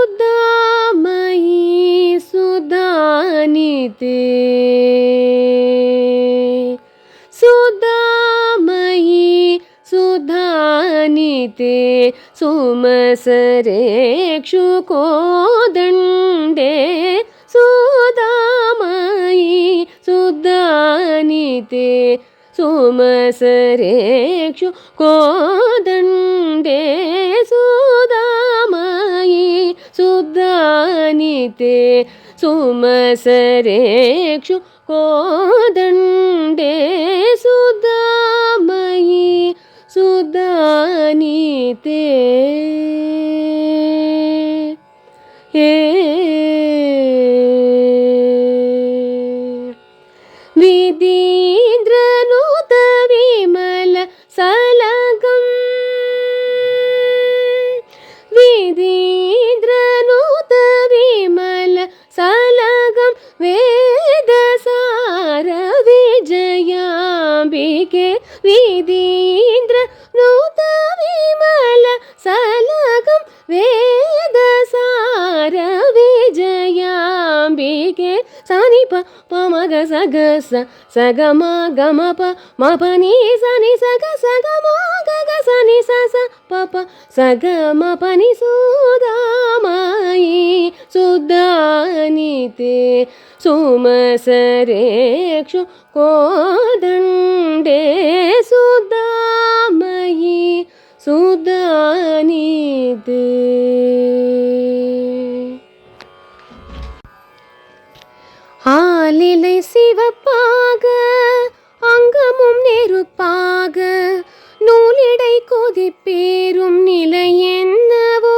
सुधामयी सुधानिते सुधामयी सुधानिते सुमसरेक्षुकोदण्डे सुधामयी सुधानिते सुमसरेक्षुकोदण्डे सुधामयी सुधानिते सुमसरेक्षुकोदण्डे सुधामयी सुधानिते विदीन्द्रनुत विमल सलगं विदीन्द्रनुत विमल सलगं वेदसार विजयाम्बिके विदीन्द्रनुत विमल सलगं वेदसार विजयाम्बिके सनिप पमग सग सगम गम प मपनी सनि सग सगम गग सनि स पप सगम पनि सुधामयी सुधानिते सुमसरेक्षुकोदण्डे सुधामयी सुधानिते ஆலிலை சிவப்பாக அங்கமும் நெருப்பாக நூலிடை கொதிப்பேறும் நிலை என்னவோ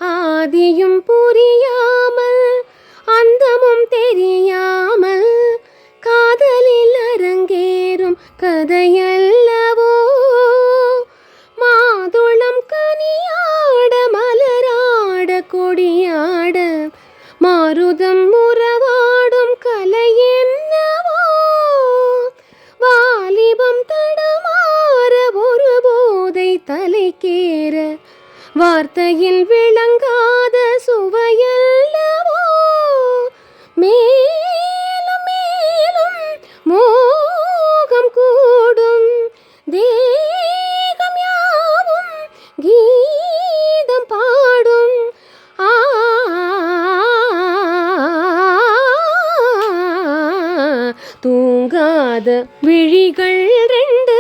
ஆதியும் புரியாமல் அந்தமும் தெரியாமல் காதலில் அரங்கேறும் கதையல்லவோ மாதுளம் கனியாட மலராட கொடியாட மாருதம் உறவாடும் கலை என்னவோ வாலிபம் தடமாற ஒரு போதை தலைக்கேற வார்த்தையில் விளங்காத சுவையல்லவோ மேலும் மேலும் மோகம் கூடும் தேகம் யாவும் கீதம் பாடும் தூங்காத விழிகள் ரெண்டு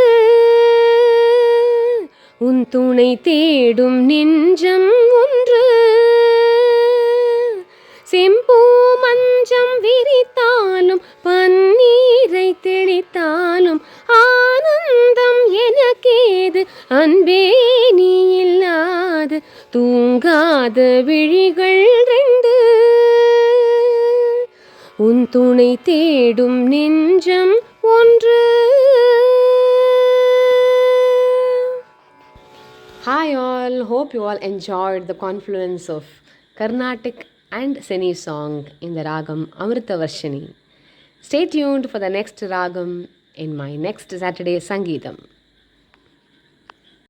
உன் துணை தேடும் நெஞ்சம் ஒன்று செம்பூ மஞ்சம் விரித்தாலும் பன்னீரை தெளித்தாலும் ஆனந்தம் எனக்கேது அன்பே நீ இல்லாது தூங்காத விழிகள் ரெண்டு உன் துணை தேடும் நெஞ்சம் ஒன்று. Hi all, hope you all enjoyed the confluence of Carnatic and Seni song in the Ragam Amritavarshini. Stay tuned for the next Ragam in my next Saturday Sangeetham.